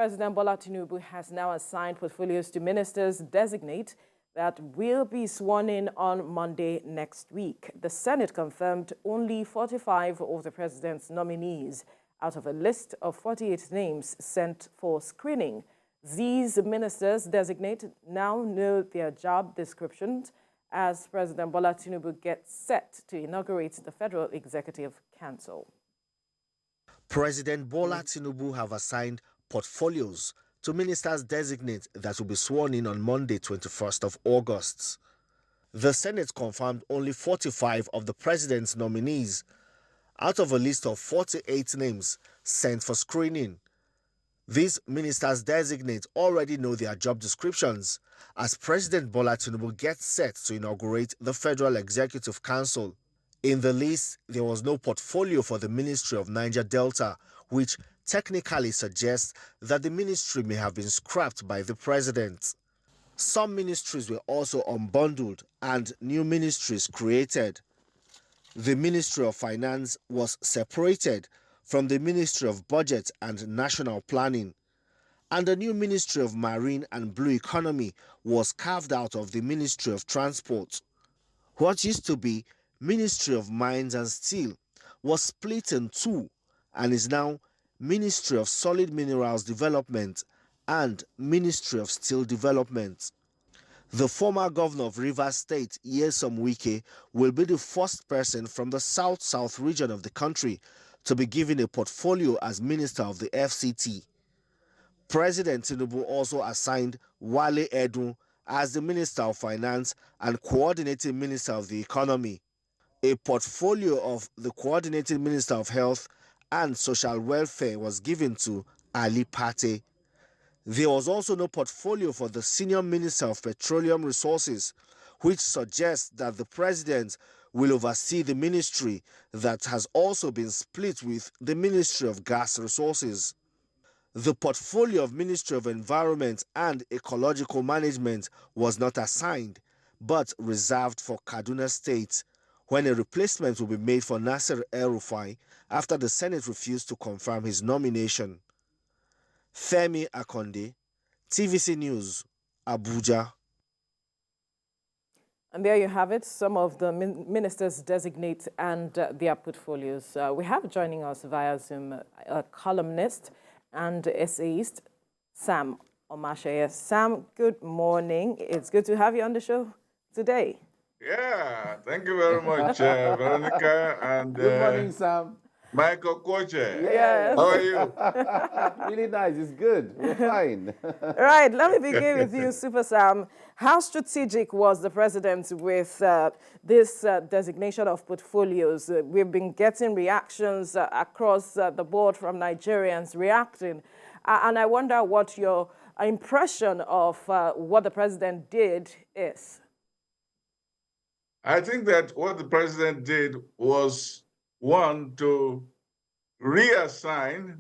President Bola Tinubu has now assigned portfolios to ministers designate that will be sworn in on Monday next week. The Senate confirmed only 45 of the president's nominees out of a list of 48 names sent for screening. These ministers designate now know their job descriptions as President Bola Tinubu gets set to inaugurate the Federal Executive Council. President Bola Tinubu have assigned portfolios to ministers designate that will be sworn in on Monday, 21st of August. The Senate confirmed only 45 of the president's nominees out of a list of 48 names sent for screening. These ministers designate already know their job descriptions as President Bola Tinubu gets set to inaugurate the Federal Executive Council. In the list, there was no portfolio for the Ministry of Niger Delta, which technically suggests that the ministry may have been scrapped by the president. Some ministries were also unbundled and new ministries created. The Ministry of Finance was separated from the Ministry of Budget and National Planning, and the new Ministry of Marine and Blue Economy was carved out of the Ministry of Transport. What used to be Ministry of Mines and Steel was split in two and is now Ministry of Solid Minerals Development and Ministry of Steel Development. The former governor of Rivers State, Nyesom Wike, will be the first person from the south-south region of the country to be given a portfolio as Minister of the FCT. President Tinubu also assigned Wale Edun as the Minister of Finance and Coordinating Minister of the Economy. A portfolio of the Coordinating Minister of Health and Social Welfare was given to Ali Pate. There was also no portfolio for the Senior Minister of Petroleum Resources, which suggests that the President will oversee the ministry that has also been split with the Ministry of Gas Resources. The portfolio of Ministry of Environment and Ecological Management was not assigned, but reserved for Kaduna State, when a replacement will be made for Nasir El-Rufai after the Senate refused to confirm his nomination. Femi Akonde, TVC News, Abuja. And there you have it, some of the ministers designate and their portfolios. We have joining us via Zoom a columnist and essayist, Sam Omasheye. Sam, good morning. It's good to have you on the show today. Yeah, thank you very much, Veronica, and good morning, Sam. Michael Koche. Yes. How are you? Really nice. It's good. We're fine. Right. Let me begin with you, Super Sam. How strategic was the president with this designation of portfolios? We've been getting reactions across the board from Nigerians reacting. And I wonder what your impression of what the president did is. I think that what the president did was, one, to reassign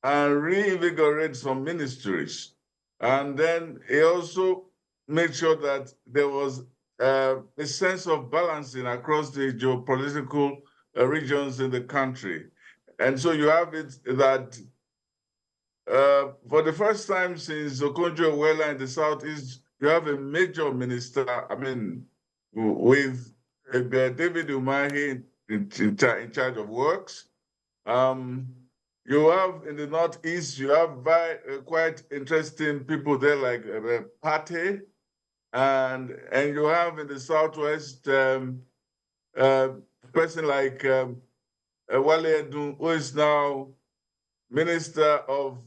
and reinvigorate some ministries. And then he also made sure that there was a sense of balancing across the geopolitical regions in the country. And so you have it that for the first time since Okonjo-Iweala in the Southeast, you have a major minister, with David Umahi in charge of works. You have in the Northeast, you have quite interesting people there like Pate, and you have in the Southwest person like Wale Edun, who is now Minister of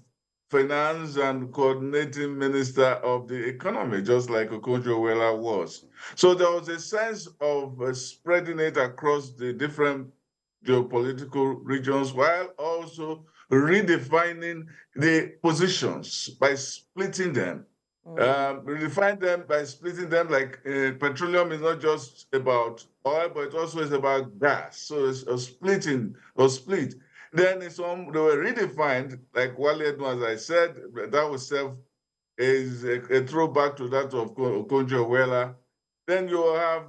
Finance and Coordinating Minister of the Economy, just like Okonjo-Iweala was. So there was a sense of spreading it across the different geopolitical regions while also redefining the positions by splitting them. Redefine them by splitting them, like petroleum is not just about oil, but it also is about gas. So it's a splitting or split. Then they were redefined, like Wale Edun, as I said, that was is a throwback to that of Okonjo-Iweala. Then you have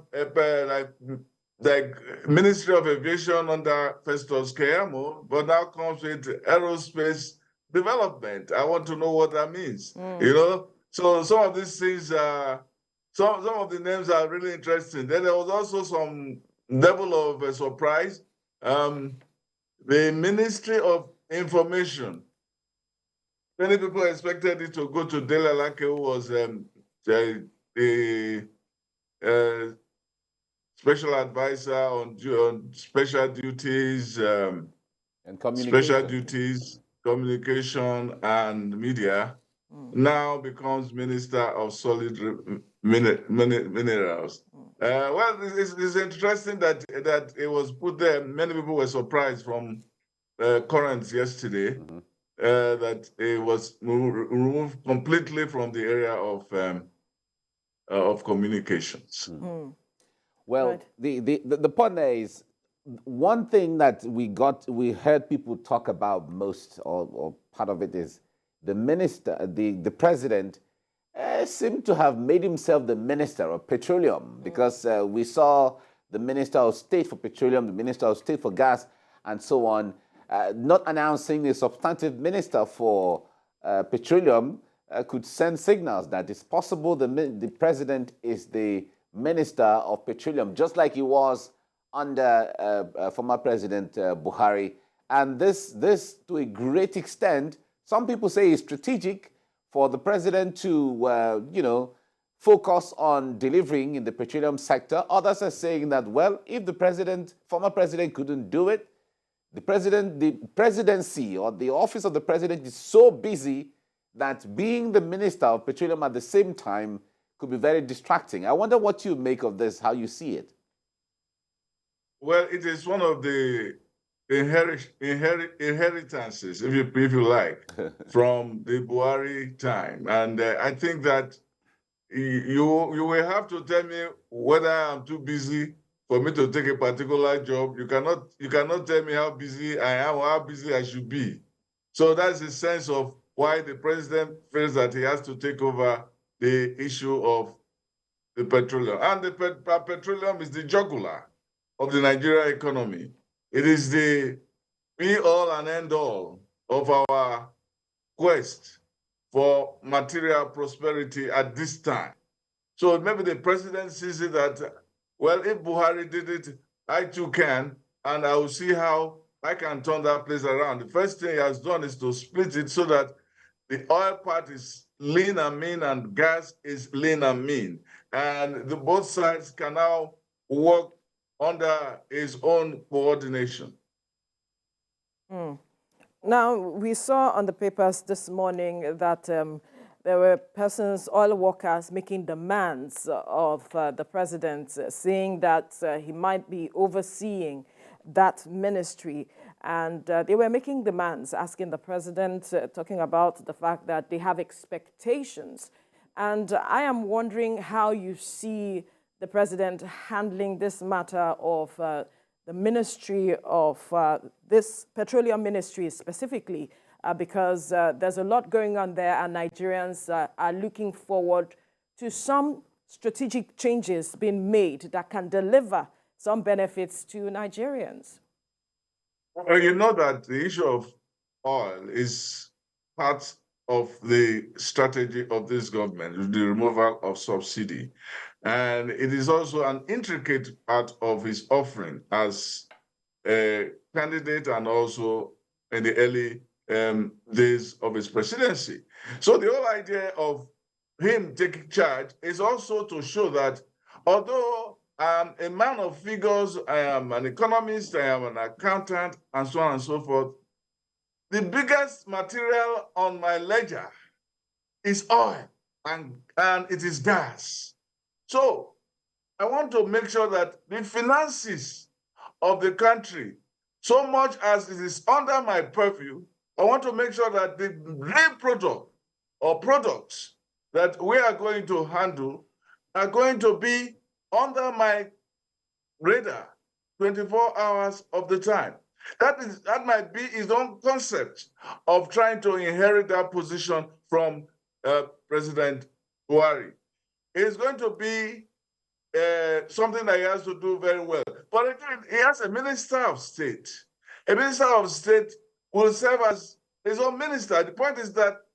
like Ministry of Aviation under Festus Keyamo, but now comes with aerospace development. I want to know what that means. You know, so some of these things, some of the names are really interesting. Then there was also some level of surprise. The Ministry of Information. Many people expected it to go to Dele Alake, who was the special advisor on special duties, And communication. special duties, communication, and media. Now becomes Minister of Solid Minerals. Well, it's interesting that it was put there. Many people were surprised from currents yesterday that it was removed completely from the area of communications. Well, Right. the point there is one thing that we heard people talk about most, or part of it is the president seemed to have made himself the Minister of Petroleum, because we saw the Minister of State for Petroleum, the Minister of State for Gas, and so on, not announcing a substantive minister for Petroleum could send signals that it's possible the president is the Minister of Petroleum, just like he was under former President Buhari. And this, to a great extent, some people say is strategic for the president to, focus on delivering in the petroleum sector. Others are saying that, well, if the former president couldn't do it, the presidency or the office of the president is so busy that being the Minister of Petroleum at the same time could be very distracting. I wonder what you make of this, how you see it. Well, it is one of the inheritances, if you like, from the Buhari time. And I think that you will have to tell me whether I'm too busy for me to take a particular job. You cannot tell me how busy I am or how busy I should be. So that's the sense of why the president feels that he has to take over the issue of the petroleum. And the petroleum is the jugular of the Nigerian economy. It is the be-all and end-all of our quest for material prosperity at this time. So maybe the president sees it that, well, if Buhari did it, I too can, and I will see how I can turn that place around. The first thing he has done is to split it so that the oil part is lean and mean and gas is lean and mean. And both sides can now work under his own coordination. Now, we saw on the papers this morning that there were persons, oil workers, making demands of the president, saying that he might be overseeing that ministry. And they were making demands, asking the president, talking about the fact that they have expectations. And I am wondering how you see the president handling this matter of the ministry of this petroleum ministry specifically, because there's a lot going on there, and Nigerians are looking forward to some strategic changes being made that can deliver some benefits to Nigerians. Well, you know that the issue of oil is part of the strategy of this government, the removal of subsidy. And it is also an intricate part of his offering as a candidate and also in the early days of his presidency. So the whole idea of him taking charge is also to show that although I'm a man of figures, I am an economist, I am an accountant, and so on and so forth, the biggest material on my ledger is oil and it is gas. So I want to make sure that the finances of the country, so much as it is under my purview, I want to make sure that the real product or products that we are going to handle are going to be under my radar 24 hours of the time. That might be his own concept of trying to inherit that position from President Buhari. It is going to be something that he has to do very well. But he has a Minister of State. A Minister of State will serve as his own minister. The point is that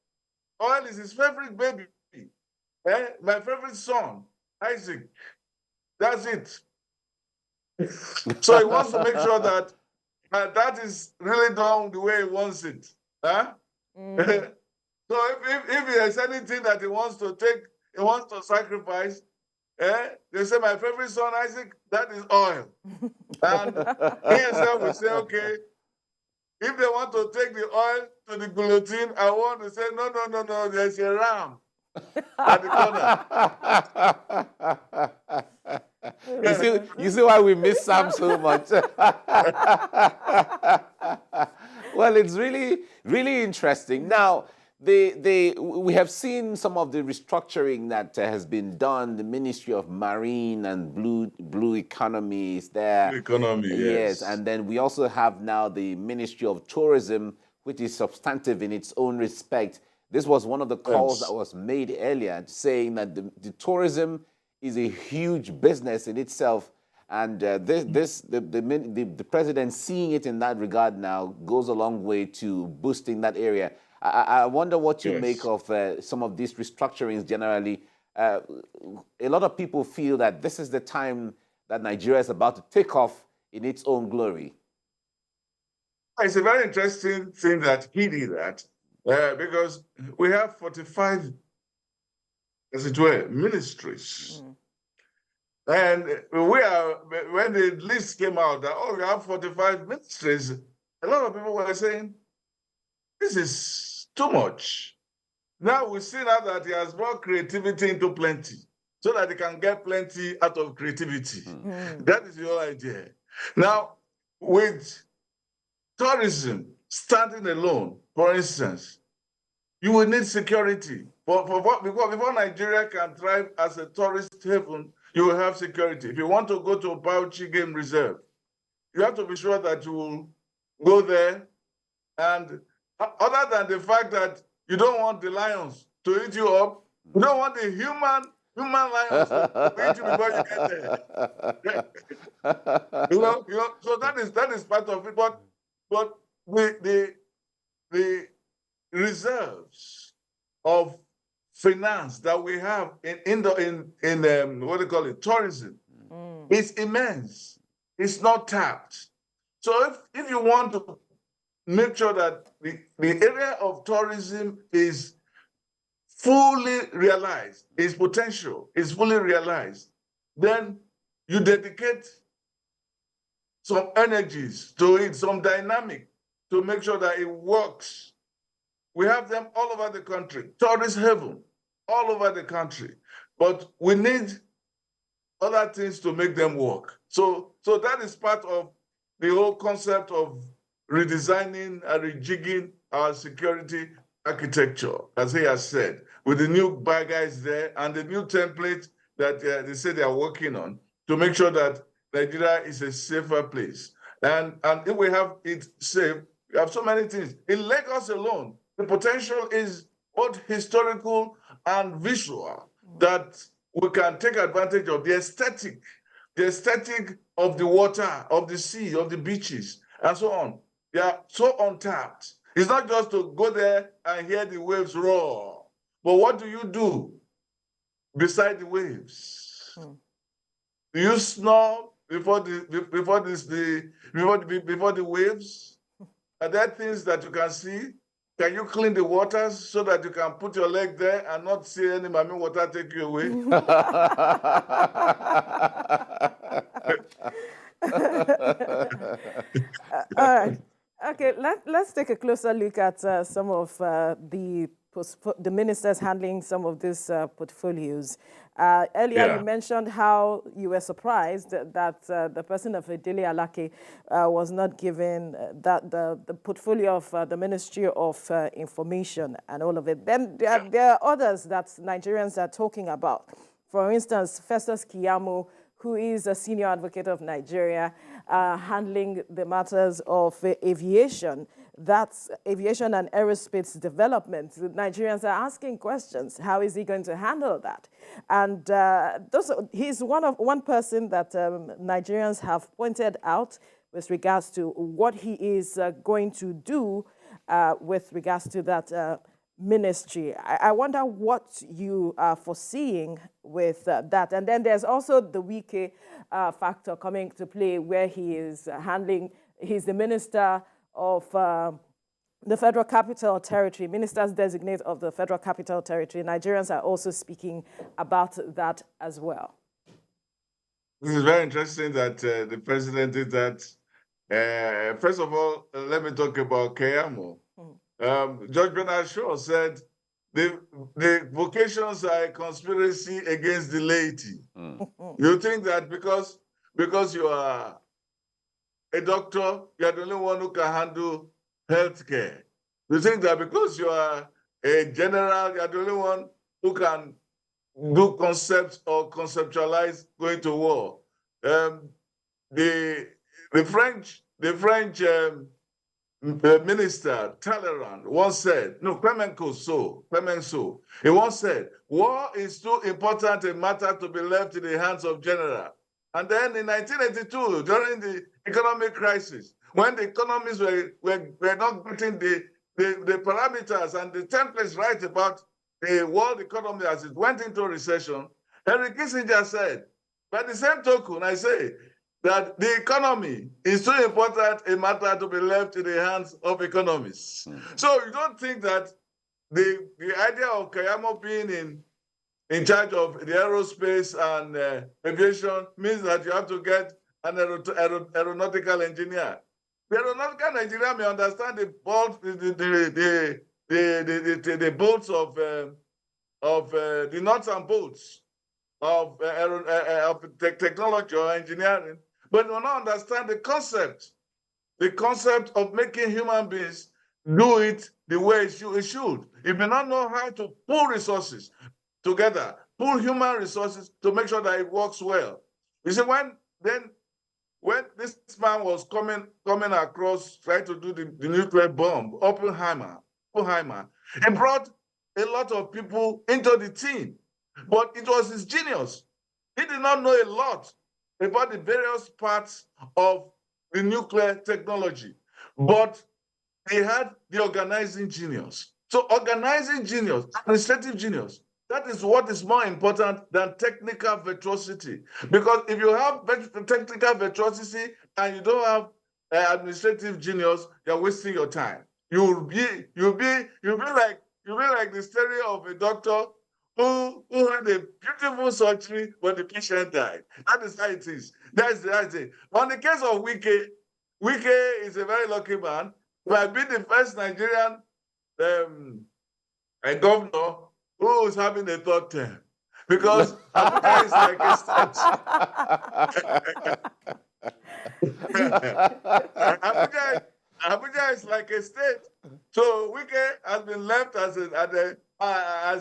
oil is his favorite baby. My favorite son, Isaac. That's it. So he wants to make sure that that is really done the way he wants it. Huh? So if there's anything that he wants to take, he wants to sacrifice, they say, my favorite son, Isaac, that is oil. And he himself will say, okay, if they want to take the oil to the guillotine, I want to say, no, there's a ram at the corner. You see why we miss Sam so much. Well, it's really, really interesting. Now, we have seen some of the restructuring that has been done. The Ministry of Marine and Blue Economy is there. Economy, yes. And then we also have now the Ministry of Tourism, which is substantive in its own respect. This was one of the calls that was made earlier, saying that the tourism is a huge business in itself. And the president seeing it in that regard now goes a long way to boosting that area. I wonder what you make of some of these restructurings generally. A lot of people feel that this is the time that Nigeria is about to take off in its own glory. It's a very interesting thing that he did that, because we have 45, as it were, ministries. And when the list came out that, we have 45 ministries, a lot of people were saying, this is too much. Now we see now that he has brought creativity into plenty, so that he can get plenty out of creativity. That is the whole idea. Now, with tourism standing alone, for instance, you will need security. Before Nigeria can thrive as a tourist haven, you will have security. If you want to go to Bauchi Game Reserve, you have to be sure that you will go there. And other than the fact that you don't want the lions to eat you up, you don't want the human lions to eat you before you get there. So that is part of it. But the reserves of finance that we have in what do you call it, tourism, is immense. It's not tapped. So if you want to make sure that the area of tourism is fully realized, its potential is fully realized, then you dedicate some energies to it, some dynamic, to make sure that it works. We have them all over the country, tourist haven, all over the country. But we need other things to make them work. So that is part of the whole concept of redesigning and rejigging our security architecture, as he has said, with the new bad guys there and the new template that they say they are working on to make sure that Nigeria is a safer place. And if we have it safe, we have so many things. In Lagos alone, the potential is both historical and visual, that we can take advantage of the aesthetic of the water, of the sea, of the beaches, and so on. They are so untapped. It's not just to go there and hear the waves roar, but what do you do beside the waves? Do you snore before the waves? Are there things that you can see? Can you clean the waters so that you can put your leg there and not see any mami water take you away? All right. Okay, let's take a closer look at some of the ministers handling some of these portfolios. Earlier, you mentioned how you were surprised that the person of Dele Alake was not given the portfolio of the Ministry of Information and all of it. Then there are others that Nigerians are talking about. For instance, Festus Keyamo, who is a senior advocate of Nigeria, handling the matters of aviation. That's aviation and aerospace development. The Nigerians are asking questions. How is he going to handle that? And he's one person that Nigerians have pointed out with regards to what he is going to do with regards to that ministry. I wonder what you are foreseeing with that. And then there's also the Wike factor coming to play, where he is he's the Minister of the Federal Capital Territory, Ministers Designate of the Federal Capital Territory. Nigerians are also speaking about that as well. This is very interesting that the president did that. First of all, let me talk about Keyamo. Judge Bernard Shaw said the vocations are a conspiracy against the laity. You think that because you are a doctor, you are the only one who can handle healthcare. You think that because you are a general, you are the only one who can do concepts or conceptualize going to war. The French minister Talleyrand once said, no, Clemenceau, he once said, war is too important a matter to be left in the hands of general. And then in 1982, during the economic crisis, when the economies were not getting the parameters and the templates right about the world economy as it went into recession, Henry Kissinger said, by the same token, I say that the economy is too important a matter to be left in the hands of economists. So you don't think that the idea of Keyamo being in charge of the aerospace and aviation means that you have to get an aeronautical engineer. The aeronautical engineer may understand the bolts of the nuts and bolts of technology or engineering, but will not understand the concept of making human beings do it the way it should. It may not know how to pull resources together, pull human resources to make sure that it works well. You see, when this man was coming across, trying to do the nuclear bomb, Oppenheimer, he brought a lot of people into the team, but it was his genius. He did not know a lot about the various parts of the nuclear technology, but he had the organizing genius. So organizing genius, administrative genius, that is what is more important than technical virtuosity. Because if you have technical virtuosity and you don't have administrative genius, you're wasting your time. You'll be like the story of a doctor who had a beautiful surgery, but the patient died. That is how it is. That's it. On the case of Wike is a very lucky man. He had been the first Nigerian governor who is having a third term. Because Abuja is like a state. Abuja is like a state. So Wike has been left as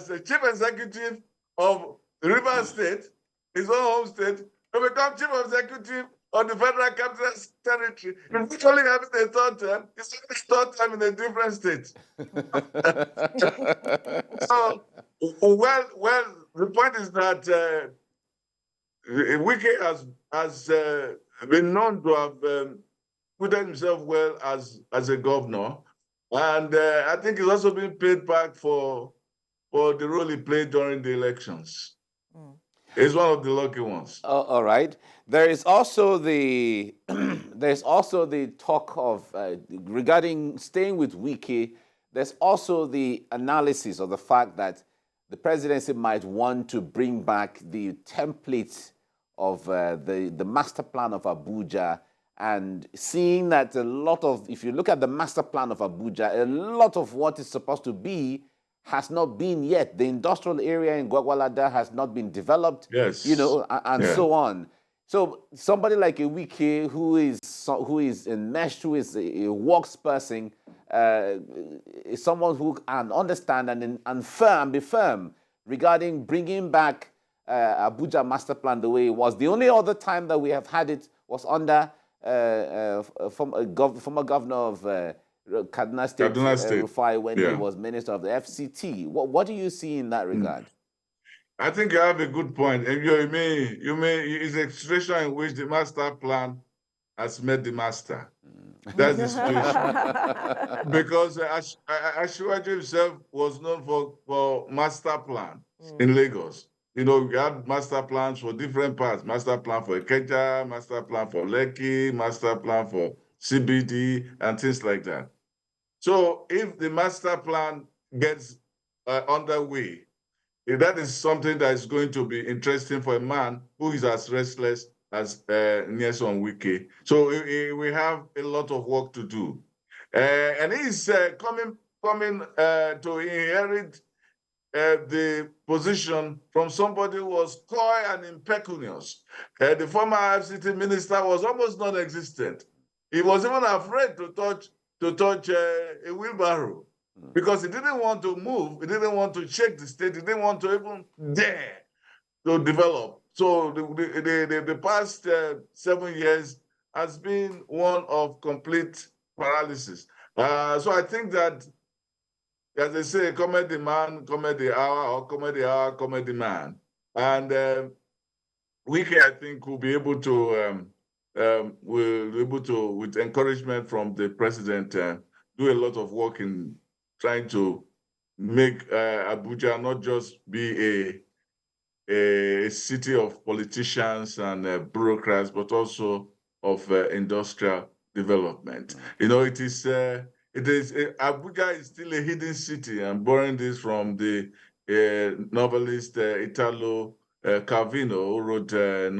a chief executive of the Rivers State, his own home state, to become chief executive of the Federal Capital Territory. He's actually having a third term. He's having a third term in a different state. So, well, the point is that Wike has been known to have put himself well as a governor, and I think he's also been paid back for the role he played during the elections. He's one of the lucky ones. All right. There is also the talk of regarding staying with Wike. There's also the analysis of the fact that the presidency might want to bring back the template of the master plan of Abuja, and seeing that a lot of, if you look at the master plan of Abuja, a lot of what is supposed to be has not been yet. The industrial area in Gwagwalada has not been developed, yes, and so on. So somebody like a Wike who is enmeshed, who is a works person, is someone who can understand and be firm regarding bringing back Abuja master plan the way it was. The only other time that we have had it was under former governor of Kaduna State, Rufai, when he was minister of the FCT. What do you see in that regard? I think you have a good point. You mean it's a situation in which the master plan has met the master. That's the situation. Because Asiwaju himself was known for master plan in Lagos. You know, we had master plans for different parts. Master plan for Ikeja, master plan for Lekki, master plan for CBD, and things like that. So if the master plan gets underway, that is something that is going to be interesting for a man who is as restless as Nyesom Wike. So we have a lot of work to do. And he's coming to inherit the position from somebody who was coy and impecunious. The former FCT minister was almost non-existent. He was even afraid to touch a wheelbarrow because he didn't want to move. He didn't want to shake the state. He didn't want to even dare to develop. So the past 7 years has been one of complete paralysis. So I think that, as they say, comedy man, comedy hour, or comedy hour, comedy man. And Wike, I think, will be able to, with encouragement from the president, do a lot of work in trying to make Abuja not just be a city of politicians and bureaucrats, but also of industrial development. You know, Abuja is still a hidden city. I'm borrowing this from the novelist Italo Calvino, who wrote a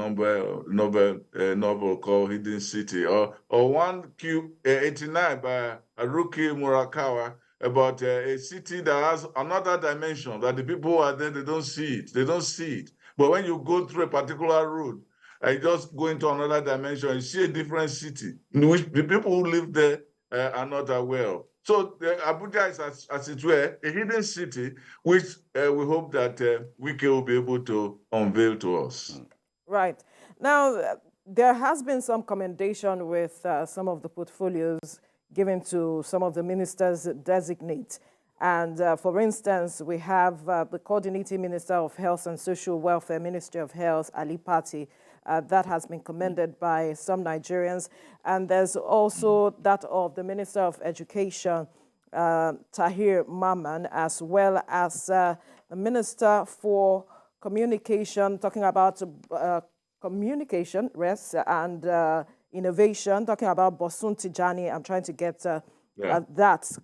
novel called Hidden City, or one Q89 by Haruki Murakawa, about a city that has another dimension, that the people who are there, they don't see it. They don't see it. But when you go through a particular route, and you just go into another dimension, you see a different city in which the people who live there are not aware of. So Abuja is, as it were, a hidden city, which we hope that Wike will be able to unveil to us. Right. Now, there has been some commendation with some of the portfolios given to some of the ministers designate. And for instance, we have the Coordinating Minister of Health and Social Welfare, Ministry of Health, Ali Pati, that has been commended by some Nigerians. And there's also that of the Minister of Education, Tahir Maman, as well as the Minister for Communication, talking about communication, rest, and innovation, talking about Bosun Tijani. I'm trying to get that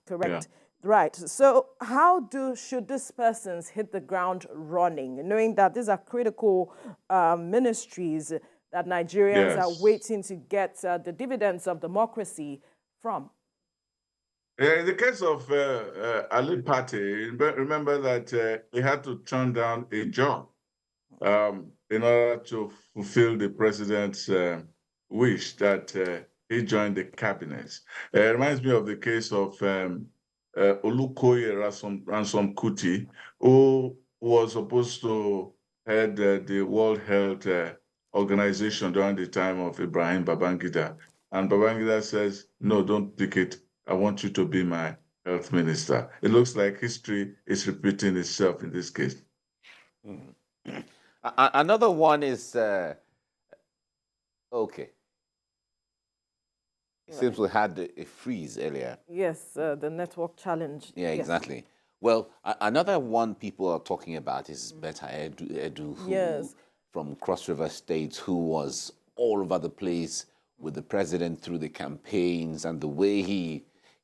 correct. Yeah. Right. So how should these persons hit the ground running, knowing that these are critical ministries that Nigerians are waiting to get the dividends of democracy from? In the case of Ali Pati, remember that he had to turn down a job in order to fulfill the president's wish that he joined the cabinet. It reminds me of the case of Olukoye Ransom Kuti, who was supposed to head the World Health Organization during the time of Ibrahim Babangida. And Babangida says, no, don't pick it. I want you to be my health minister. It looks like history is repeating itself in this case. Another one is, okay. It seems we had a freeze earlier. Yes, the network challenge. Yeah, exactly. Well, another one people are talking about is Betta Edu, who, from Cross River State, who was all over the place with the president through the campaigns, and the way he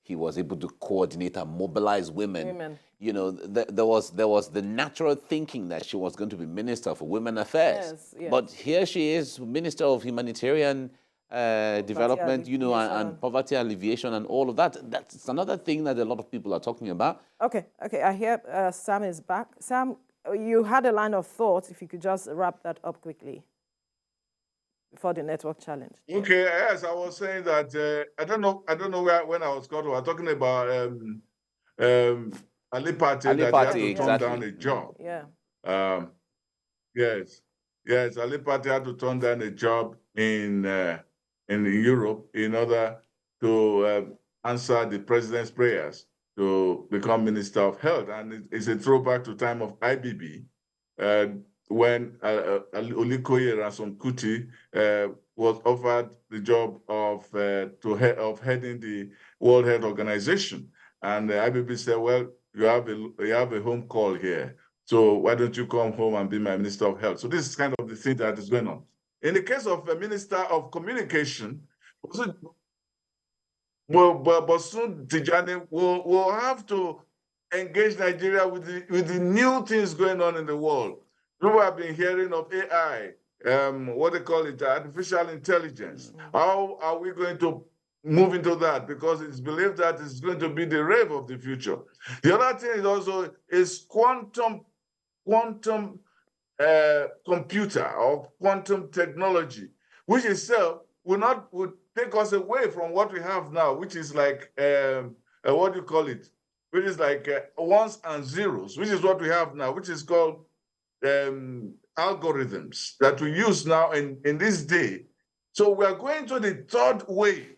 was able to coordinate and mobilize women. You know, there was the natural thinking that she was going to be Minister for Women Affairs. But here she is, Minister of Humanitarian Development, you know, and poverty alleviation and all of that. That's another thing that a lot of people are talking about. Okay, I hear Sam is back. Sam, you had a line of thought. If you could just wrap that up quickly before the network challenge. Okay, yes, I was saying that I don't know when I was called. We were talking about Ali Pati, that he had to turn down a job. Yes, Ali Pati had to turn down a job in Europe in order to answer the president's prayers to become Minister of Health. And it's a throwback to time of IBB when Olukoye Ransom Kuti was offered the job of heading the World Health Organization, and the IBB said, "Well, you have a home call here, so why don't you come home and be my Minister of Health?" So this is kind of the thing that is going on. In the case of the Minister of Communication, Bosun Tijani will have to engage Nigeria with the new things going on in the world. People have been hearing of AI, what they call it, artificial intelligence. How are we going to move into that? Because it's believed that it's going to be the rave of the future. The other thing is also quantum computer or quantum technology, which itself would take us away from what we have now, which is like what do you call it? Which is like ones and zeros, which is what we have now, which is called algorithms that we use now in this day. So we are going to the third wave.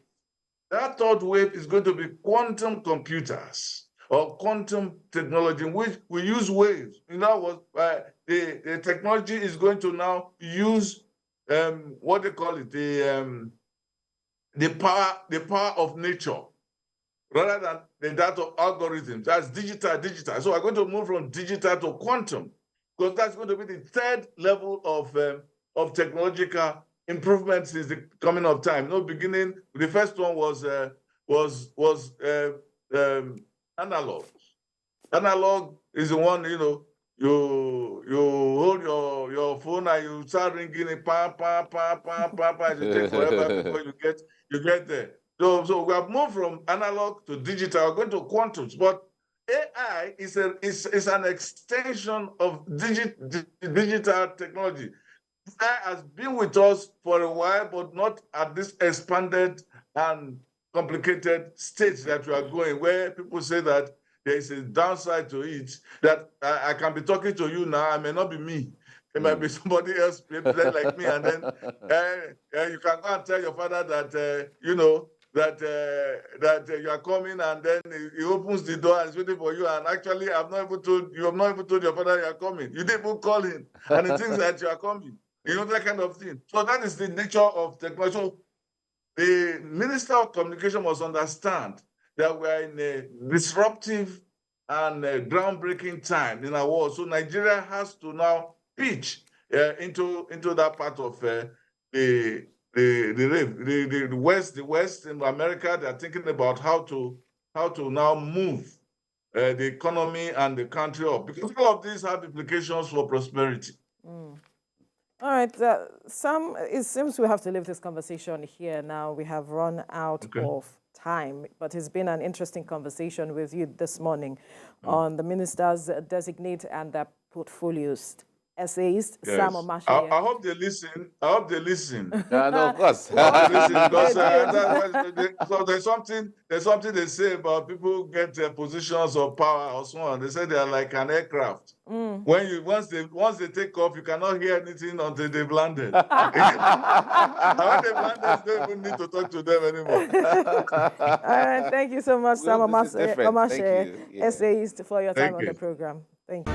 That third wave is going to be quantum computers or quantum technology, in which we use waves. In other words, the technology is going to now use what they call it, the power of nature, rather than that of algorithms. That's digital. So we're going to move from digital to quantum, because that's going to be the third level of technological improvements since the coming of time. No beginning. The first one was analog. Analog is the one, you hold your phone and you start ringing it, pa. It takes forever before you get there. So we have moved from analog to digital. We're going to quantums, but AI is an extension of digital technology. AI has been with us for a while, but not at this expanded and complicated stage that we are going, where people say that there is a downside to it, that I can be talking to you now, I may not be me. It might be somebody else like me, and then you can go and tell your father that, that you are coming, and then he opens the door and is waiting for you, and actually you have not even told your father you are coming. You didn't even call him, and he thinks that you are coming. That kind of thing. So that is the nature of technology. So the Minister of Communication must understand that we are in a disruptive and groundbreaking time in our world. So Nigeria has to now pitch into that part of the West in America. They are thinking about how to now move the economy and the country up, because all of these have implications for prosperity. All right, Sam, it seems we have to leave this conversation here now. We have run out of time, but it's been an interesting conversation with you this morning on the Ministers Designate and their portfolios. Essayist Sam Omashe. I hope they listen. No, of course. Because so there's something they say about people who get positions of power or so on. They say they are like an aircraft. Once they take off, you cannot hear anything until they've landed. And when they've landed, you don't even need to talk to them anymore. All right, thank you so much, Sam Omashe, essayist, for your time on the program. Thank you.